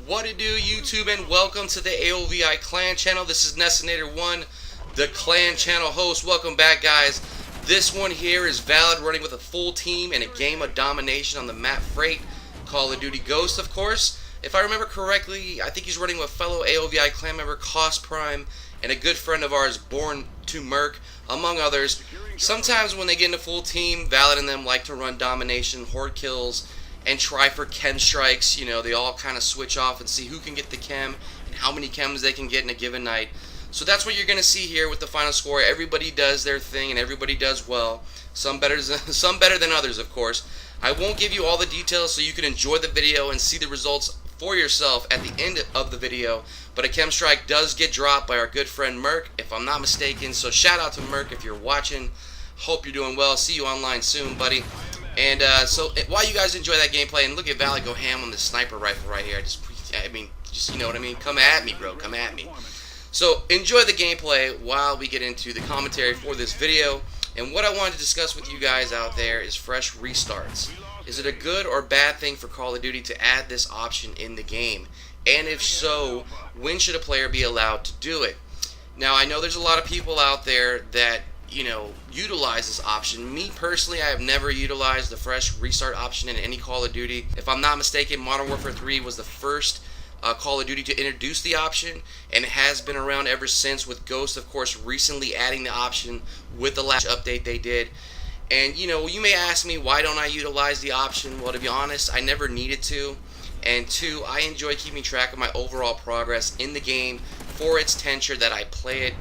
What it do, YouTube, and welcome to the AOVI Clan channel. This is Nessinator1, the Clan channel host. Welcome back, guys. This one here is Valid running with a full team in a game of domination on the map Freight, Call of Duty Ghost, of course. If I remember correctly, I think he's running with fellow AOVI Clan member Cost Prime and a good friend of ours, Born to Merc, among others. Sometimes when they get in a full team, Valid and them like to run domination, horde kills, and try for chem strikes. You know, they all kind of switch off and see who can get the chem and how many chems they can get in a given night. So that's what you're going to see here with the final score. Everybody does their thing and everybody does well. Some better than others, of course. I won't give you all the details so you can enjoy the video and see the results for yourself at the end of the video. But a chem strike does get dropped by our good friend Merc, if I'm not mistaken. So shout out to Merc if you're watching. Hope you're doing well. See you online soon, buddy. And so while you guys enjoy that gameplay, and look at Valley go ham on the sniper rifle right here. Just you know what I mean? Come at me, bro. Come at me. So enjoy the gameplay while we get into the commentary for this video. And what I wanted to discuss with you guys out there is fresh restarts. Is it a good or bad thing for Call of Duty to add this option in the game? And if so, when should a player be allowed to do it? Now, I know there's a lot of people out there that, you know, utilize this option. Me personally, I have never utilized the fresh restart option in any Call of Duty. If I'm not mistaken, Modern Warfare 3 was the first Call of Duty to introduce the option, and it has been around ever since, with Ghost, of course, recently adding the option with the last update they did. And, you know, you may ask me, why don't I utilize the option? Well, to be honest, I never needed to. And two, I enjoy keeping track of my overall progress in the game for its tenure that I play it.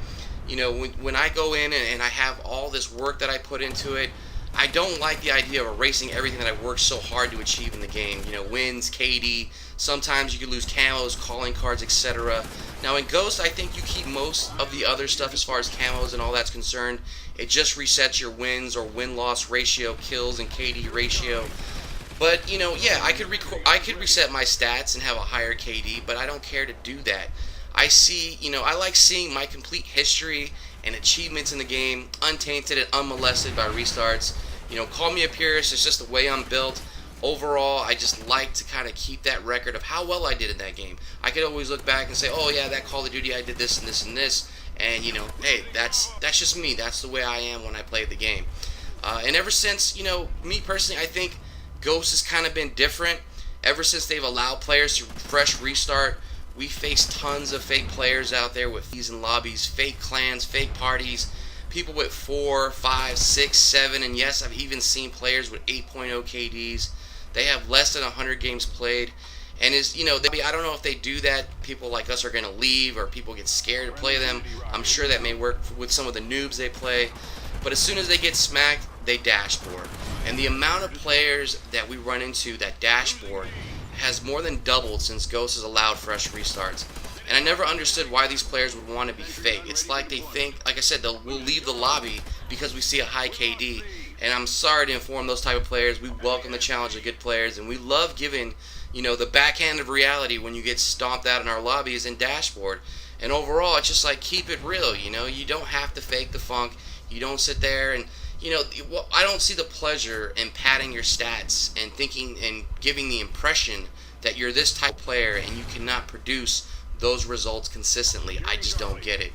You know, when I go in and I have all this work that I put into it, I don't like the idea of erasing everything that I worked so hard to achieve in the game. You know, wins, KD, sometimes you can lose camos, calling cards, etc. Now in Ghost, I think you keep most of the other stuff as far as camos and all that's concerned. It just resets your wins or win-loss ratio, kills and KD ratio. But, you know, yeah, I could reset my stats and have a higher KD, but I don't care to do that. I like seeing my complete history and achievements in the game untainted and unmolested by restarts. You know, call me a purist, it's just the way I'm built. Overall, I just like to kind of keep that record of how well I did in that game. I could always look back and say, oh yeah, that Call of Duty I did this and this and this, and you know, hey, that's just me. That's the way I am when I play the game. And ever since, you know, me personally, I think Ghost has kind of been different. Ever since they've allowed players to fresh restart, we face tons of fake players out there with fees and lobbies, fake clans, fake parties, people with 4, 5, 6, 7, and yes, I've even seen players with 8.0 KDs. They have less than 100 games played, and I don't know if they do that, people like us are going to leave or people get scared to play them. I'm sure that may work with some of the noobs they play, but as soon as they get smacked, they dashboard. And the amount of players that we run into that dashboard has more than doubled since Ghost has allowed fresh restarts. And I never understood why these players would want to be fake. It's like they think, like I said, we'll leave the lobby because we see a high KD. And I'm sorry to inform those type of players. We welcome the challenge of good players, and we love giving, you know, the backhand of reality when you get stomped out in our lobbies and dashboard. And overall, it's just like, keep it real, you know. You don't have to fake the funk. You don't sit there and, you know, I don't see the pleasure in padding your stats and thinking and giving the impression that you're this type of player and you cannot produce those results consistently. I just don't get it.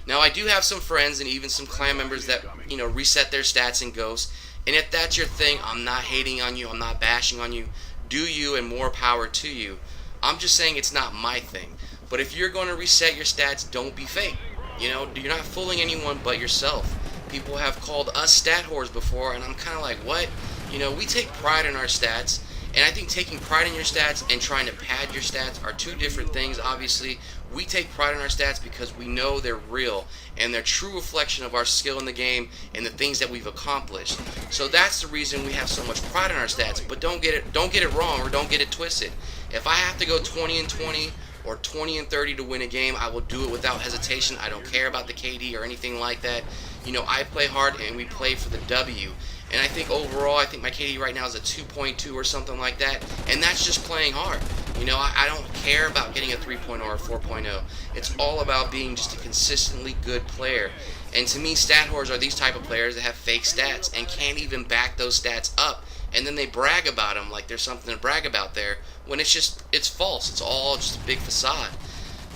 Now, I do have some friends and even some clan members that, you know, reset their stats in Ghost. And if that's your thing, I'm not hating on you. I'm not bashing on you. Do you, and more power to you. I'm just saying it's not my thing. But if you're going to reset your stats, don't be fake. You know, you're not fooling anyone but yourself. People have called us stat whores before, and I'm kind of like, what? You know, we take pride in our stats, and I think taking pride in your stats and trying to pad your stats are two different things, obviously. We take pride in our stats because we know they're real, and they're true reflection of our skill in the game and the things that we've accomplished. So that's the reason we have so much pride in our stats, but don't get it wrong or don't get it twisted. If I have to go 20 and 20 or 20 and 30 to win a game, I will do it without hesitation. I don't care about the KD or anything like that. You know, I play hard and we play for the W. And I think overall, I think my KD right now is a 2.2 or something like that. And that's just playing hard. You know, I don't care about getting a 3.0 or 4.0. It's all about being just a consistently good player. And to me, stat whores are these type of players that have fake stats and can't even back those stats up and then they brag about them like there's something to brag about there, when it's false. It's all just a big facade.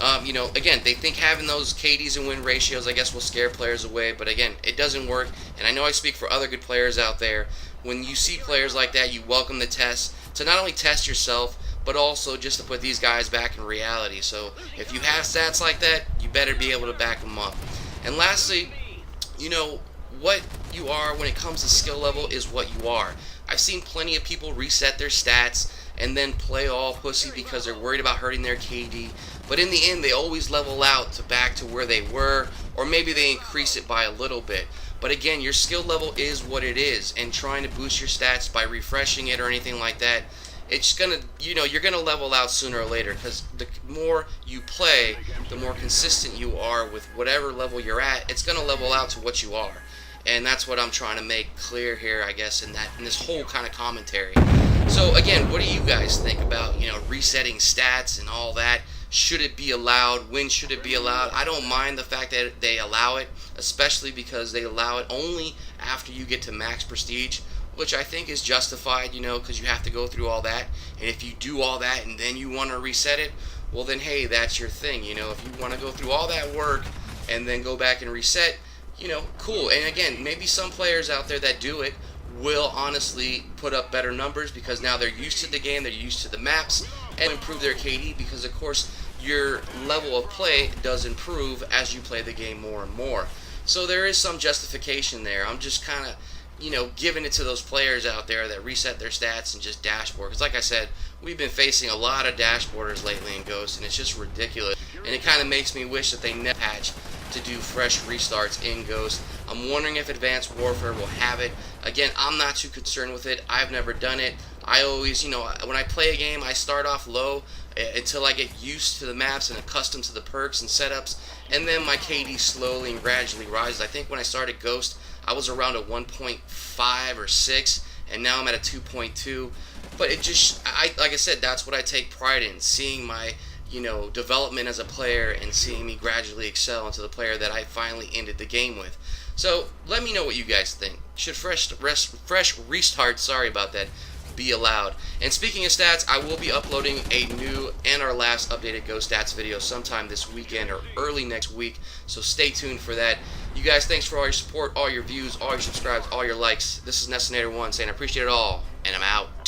Again, they think having those KDs and win ratios, I guess, will scare players away, but again, it doesn't work. And I know I speak for other good players out there. When you see players like that, you welcome the test to not only test yourself, but also just to put these guys back in reality. So if you have stats like that, you better be able to back them up. And lastly, what you are when it comes to skill level is what you are. I've seen plenty of people reset their stats and then play all pussy because they're worried about hurting their KD. But in the end, they always level out to back to where they were, or maybe they increase it by a little bit. But again, your skill level is what it is, and trying to boost your stats by refreshing it or anything like that, it's gonna, you're gonna level out sooner or later, because the more you play, the more consistent you are with whatever level you're at. It's gonna level out to what you are, and that's what I'm trying to make clear here, I guess, in this whole kind of commentary. So again, what do you guys think about resetting stats and all that? Should it be allowed? When should it be allowed? I don't mind the fact that they allow it, especially because they allow it only after you get to max prestige, which I think is justified, because you have to go through all that. And if you do all that and then you want to reset it, well then, hey, that's your thing. If you want to go through all that work and then go back and reset, cool. And again, maybe some players out there that do it will honestly put up better numbers because now they're used to the game, they're used to the maps, and improve their KD because, of course, your level of play does improve as you play the game more and more. So there is some justification there. I'm just kind of, giving it to those players out there that reset their stats and just dashboard. Because like I said, we've been facing a lot of dashboarders lately in Ghost, and it's just ridiculous. And it kind of makes me wish that they never patch to do fresh restarts in Ghost. I'm wondering if Advanced Warfare will have it. Again, I'm not too concerned with it. I've never done it. I always, when I play a game, I start off low until I get used to the maps and accustomed to the perks and setups, and then my KD slowly and gradually rises. I think when I started Ghost, I was around a 1.5 or 6, and now I'm at a 2.2. But it just, like I said, that's what I take pride in, seeing my development as a player and seeing me gradually excel into the player that I finally ended the game with. So let me know what you guys think. Should fresh restarts, sorry about that, be allowed? And speaking of stats, I will be uploading a new and our last updated Ghost stats video sometime this weekend or early next week, so stay tuned for that. You guys, thanks for all your support, all your views, all your subscribes, all your likes. This is Nessinator1 saying I appreciate it all, and I'm out.